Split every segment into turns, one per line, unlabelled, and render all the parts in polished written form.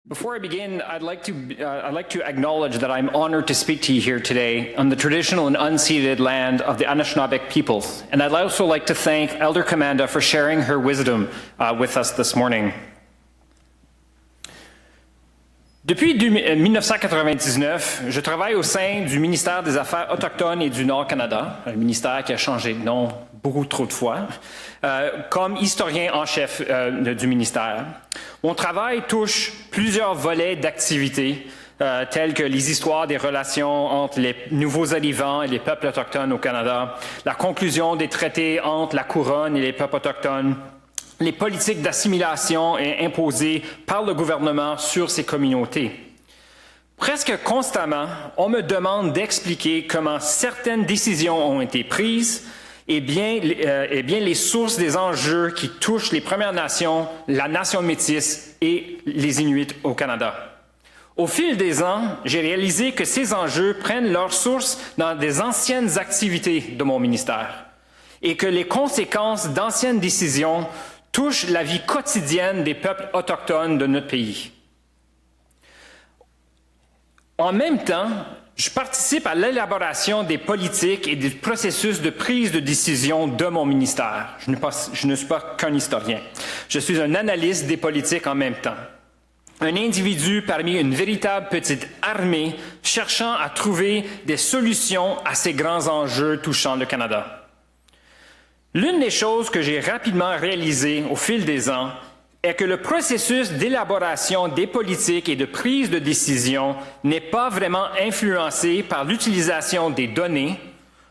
Before I begin, I'd like to acknowledge that I'm honored to speak to you here today on the traditional and unceded land of the Anishinaabeg peoples. And I'd also like to thank Elder Commanda for sharing her wisdom with us this morning. Depuis 1999, je travaille au sein du ministère des Affaires autochtones et du Nord-Canada, un ministère qui a changé de nom beaucoup trop de fois, comme historien en chef du ministère. Mon travail touche plusieurs volets d'activités, tels que les histoires des relations entre les nouveaux arrivants et les peuples autochtones au Canada, la conclusion des traités entre la couronne et les peuples autochtones, les politiques d'assimilation imposées par le gouvernement sur ces communautés. Presque constamment, on me demande d'expliquer comment certaines décisions ont été prises et bien les sources des enjeux qui touchent les Premières Nations, la nation métisse et les Inuits au Canada. Au fil des ans, j'ai réalisé que ces enjeux prennent leur source dans des anciennes activités de mon ministère et que les conséquences d'anciennes décisions touche la vie quotidienne des peuples autochtones de notre pays. En même temps, je participe à l'élaboration des politiques et des processus de prise de décision de mon ministère. Je ne suis pas qu'un historien. Je suis un analyste des politiques en même temps. Un individu parmi une véritable petite armée cherchant à trouver des solutions à ces grands enjeux touchant le Canada. L'une des choses que j'ai rapidement réalisées au fil des ans est que le processus d'élaboration des politiques et de prise de décision n'est pas vraiment influencé par l'utilisation des données,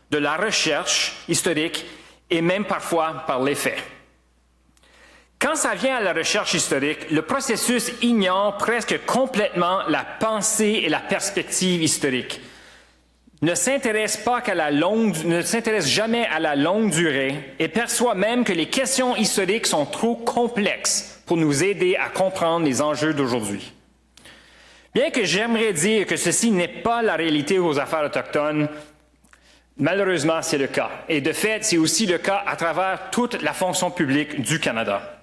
de la recherche historique et même parfois par les faits. Quand ça vient à la recherche historique, le processus ignore presque complètement la pensée et la perspective historique. Ne s'intéresse jamais à la longue durée et perçoit même que les questions historiques sont trop complexes pour nous aider à comprendre les enjeux d'aujourd'hui. Bien que j'aimerais dire que ceci n'est pas la réalité aux affaires autochtones, malheureusement c'est le cas. Et de fait, c'est aussi le cas à travers toute la fonction publique du Canada.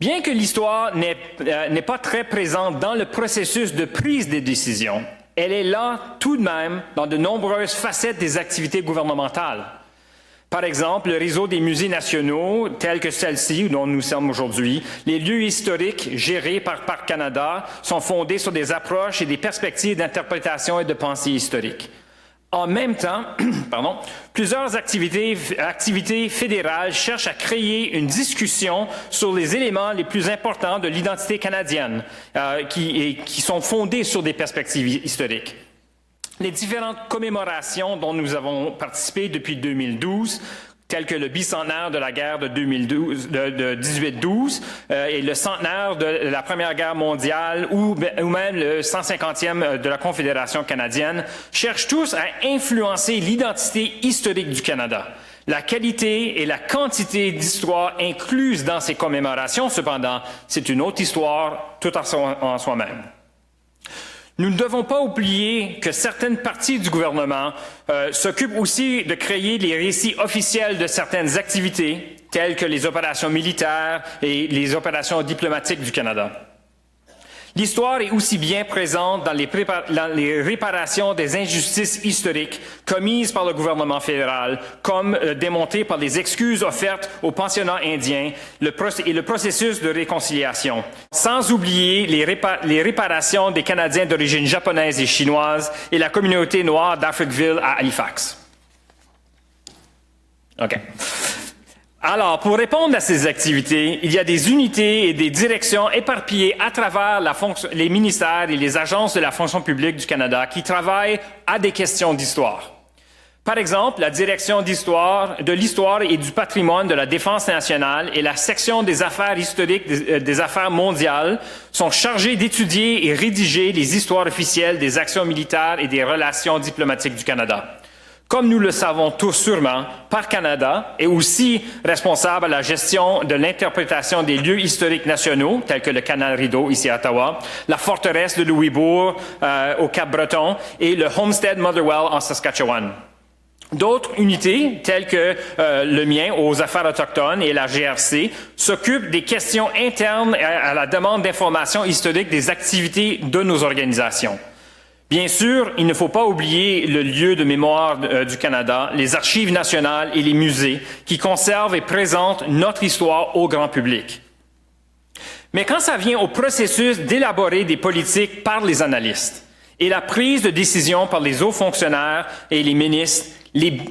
Bien que l'histoire n'est pas très présente dans le processus de prise des décisions, elle est là tout de même dans de nombreuses facettes des activités gouvernementales. Par exemple, le réseau des musées nationaux, tels que celle-ci, dont nous sommes aujourd'hui, les lieux historiques gérés par Parc Canada sont fondés sur des approches et des perspectives d'interprétation et de pensée historique. En même temps, plusieurs activités fédérales cherchent à créer une discussion sur les éléments les plus importants de l'identité canadienne qui sont fondés sur des perspectives historiques. Les différentes commémorations dont nous avons participé depuis 2012, telles que le bicentenaire de la guerre de 1812 et le centenaire de la Première Guerre mondiale ou même le 150e de la Confédération canadienne, cherchent tous à influencer l'identité historique du Canada. La qualité et la quantité d'histoire incluses dans ces commémorations, cependant, c'est une autre histoire tout en soi-même. Nous ne devons pas oublier que certaines parties du gouvernement s'occupent aussi de créer les récits officiels de certaines activités, telles que les opérations militaires et les opérations diplomatiques du Canada. L'histoire est aussi bien présente dans les réparations des injustices historiques commises par le gouvernement fédéral, comme démontré par les excuses offertes aux pensionnats indiens et le processus de réconciliation, sans oublier les réparations des Canadiens d'origine japonaise et chinoise et la communauté noire d'Afriqueville à Halifax. OK. Alors, pour répondre à ces activités, il y a des unités et des directions éparpillées à travers les ministères et les agences de la fonction publique du Canada qui travaillent à des questions d'histoire. Par exemple, la direction de l'histoire et du patrimoine de la Défense nationale et la section des affaires historiques des affaires mondiales sont chargées d'étudier et rédiger les histoires officielles des actions militaires et des relations diplomatiques du Canada. Comme nous le savons tous sûrement, Parc Canada est aussi responsable à la gestion de l'interprétation des lieux historiques nationaux, tels que le canal Rideau ici à Ottawa, la forteresse de Louisbourg au Cap-Breton et le Homestead Motherwell en Saskatchewan. D'autres unités, telles que le mien aux affaires autochtones et la GRC, s'occupent des questions internes à la demande d'informations historiques des activités de nos organisations. Bien sûr, il ne faut pas oublier le lieu de mémoire du Canada, les archives nationales et les musées qui conservent et présentent notre histoire au grand public. Mais quand ça vient au processus d'élaborer des politiques par les analystes et la prise de décision par les hauts fonctionnaires et les ministres,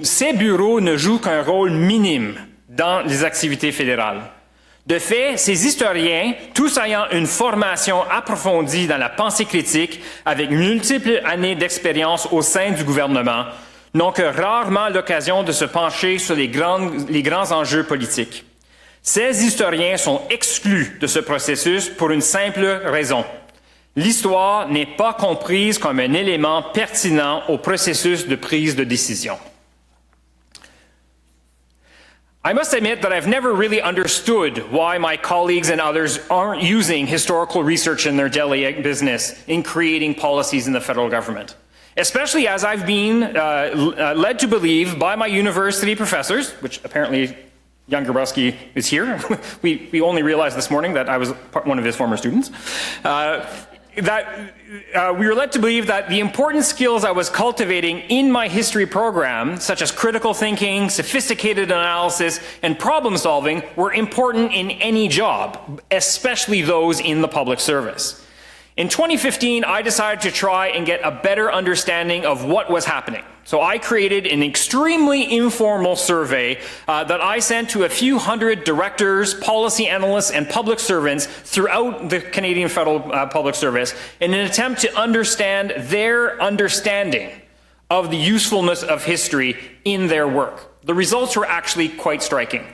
ces bureaux ne jouent qu'un rôle minime dans les activités fédérales. De fait, ces historiens, tous ayant une formation approfondie dans la pensée critique, avec multiples années d'expérience au sein du gouvernement, n'ont que rarement l'occasion de se pencher sur les grands enjeux politiques. Ces historiens sont exclus de ce processus pour une simple raison. L'histoire n'est pas comprise comme un élément pertinent au processus de prise de décision. I must admit that I've never really understood why my colleagues and others aren't using historical research in their daily business in creating policies in the federal government, especially as I've been led to believe by my university professors, which apparently Jan Grabowski is here. we only realized this morning that I was one of his former students. We were led to believe that the important skills I was cultivating in my history program, such as critical thinking, sophisticated analysis, and problem solving, were important in any job, especially those in the public service. In 2015, I decided to try and get a better understanding of what was happening. So I created an extremely informal survey that I sent to a few hundred directors, policy analysts, and public servants throughout the Canadian Federal Public Service in an attempt to understand their understanding of the usefulness of history in their work. The results were actually quite striking.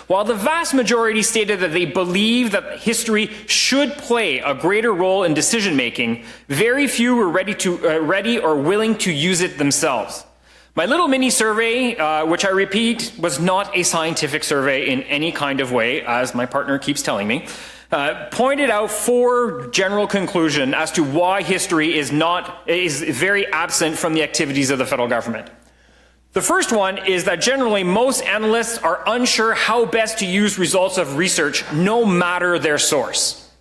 While the vast majority stated that they believe that history should play a greater role in decision-making, very few were ready or willing to use it themselves. My little mini-survey, which I repeat, was not a scientific survey in any kind of way, as my partner keeps telling me, pointed out 4 general conclusions as to why history is very absent from the activities of the federal government. The first one is that generally most analysts are unsure how best to use results of research, no matter their source.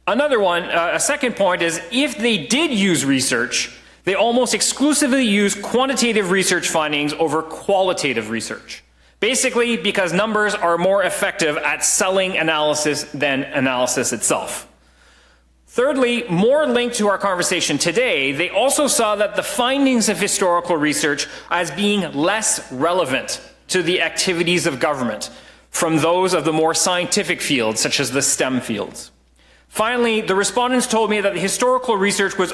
Another one, a second point, is if they did use research, they almost exclusively use quantitative research findings over qualitative research. Basically, because numbers are more effective at selling analysis than analysis itself. Thirdly, more linked to our conversation today, they also saw that the findings of historical research as being less relevant to the activities of government from those of the more scientific fields, such as the STEM fields. Finally, the respondents told me that the historical research was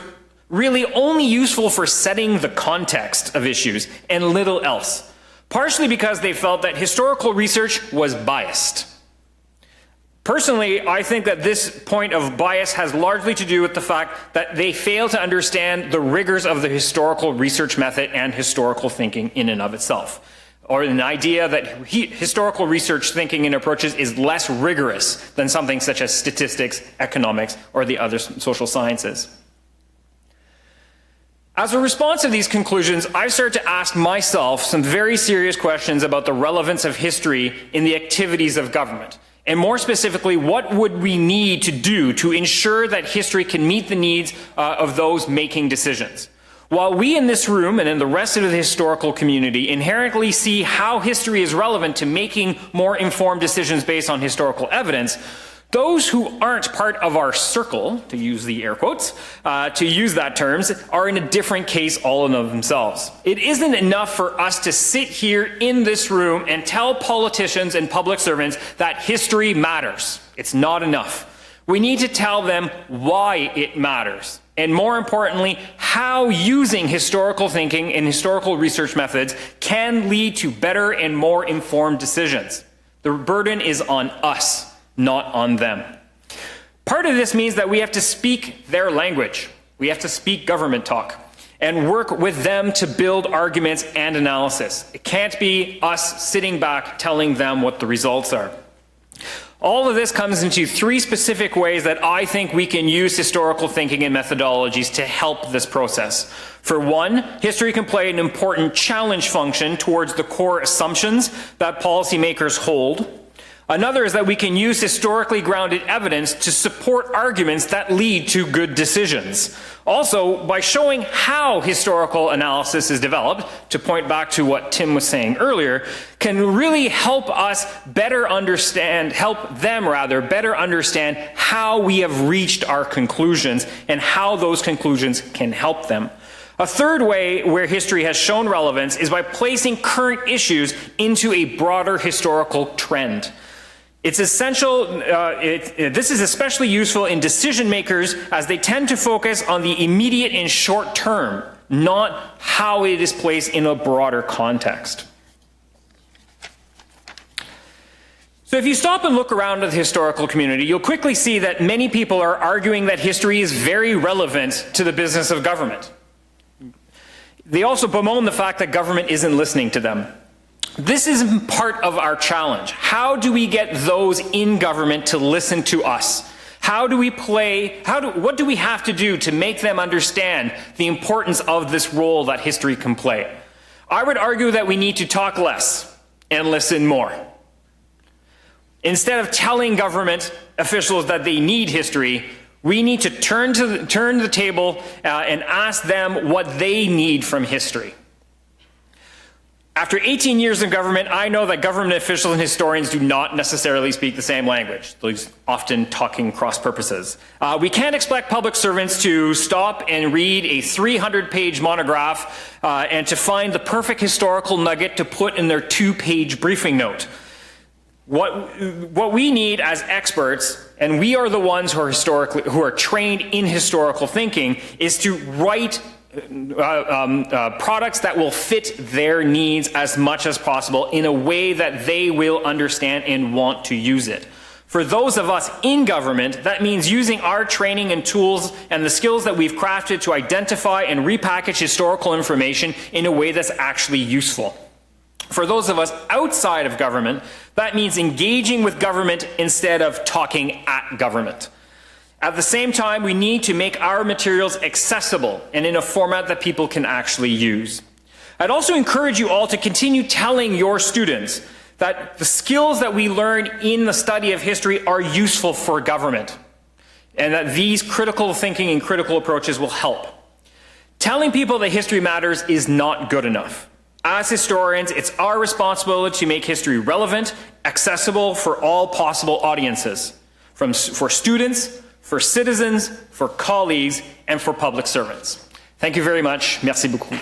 really only useful for setting the context of issues and little else, partially because they felt that historical research was biased. Personally, I think that this point of bias has largely to do with the fact that they fail to understand the rigors of the historical research method and historical thinking in and of itself, or an idea that historical research thinking and approaches is less rigorous than something such as statistics, economics, or the other social sciences. As a response to these conclusions, I've started to ask myself some very serious questions about the relevance of history in the activities of government. And more specifically, what would we need to do to ensure that history can meet the needs of those making decisions? While we in this room and in the rest of the historical community inherently see how history is relevant to making more informed decisions based on historical evidence, those who aren't part of our circle, to use the air quotes, to use that terms, are in a different case all in of themselves. It isn't enough for us to sit here in this room and tell politicians and public servants that history matters. It's not enough. We need to tell them why it matters, and more importantly, how using historical thinking and historical research methods can lead to better and more informed decisions. The burden is on us, not on them. Part of this means that we have to speak their language. We have to speak government talk and work with them to build arguments and analysis. It can't be us sitting back telling them what the results are. All of this comes into three specific ways that I think we can use historical thinking and methodologies to help this process. For one, history can play an important challenge function towards the core assumptions that policymakers hold. Another is that we can use historically grounded evidence to support arguments that lead to good decisions. Also, by showing how historical analysis is developed, to point back to what Tim was saying earlier, can really help us better understand, help them rather, better understand how we have reached our conclusions and how those conclusions can help them. A third way where history has shown relevance is by placing current issues into a broader historical trend. It's essential, this is especially useful in decision makers as they tend to focus on the immediate and short term, not how it is placed in a broader context. So if you stop and look around at the historical community, you'll quickly see that many people are arguing that history is very relevant to the business of government. They also bemoan the fact that government isn't listening to them. This is part of our challenge. How do we get those in government to listen to us? What do we have to do to make them understand the importance of this role that history can play? I would argue that we need to talk less and listen more. Instead of telling government officials that they need history, we need to turn the table and ask them what they need from history. After 18 years in government, I know that government officials and historians do not necessarily speak the same language. They're often talking cross purposes. We can't expect public servants to stop and read a 300-page monograph and to find the perfect historical nugget to put in their 2-page briefing note. What we need as experts, and we are the ones who are trained in historical thinking, is to write products that will fit their needs as much as possible in a way that they will understand and want to use it. For those of us in government, that means using our training and tools and the skills that we've crafted to identify and repackage historical information in a way that's actually useful. For those of us outside of government, that means engaging with government instead of talking at government. At the same time, we need to make our materials accessible and in a format that people can actually use. I'd also encourage you all to continue telling your students that the skills that we learn in the study of history are useful for government, and that these critical thinking and critical approaches will help. Telling people that history matters is not good enough. As historians, it's our responsibility to make history relevant, accessible for all possible audiences, for students, for citizens, for colleagues, and for public servants. Thank you very much. Merci beaucoup.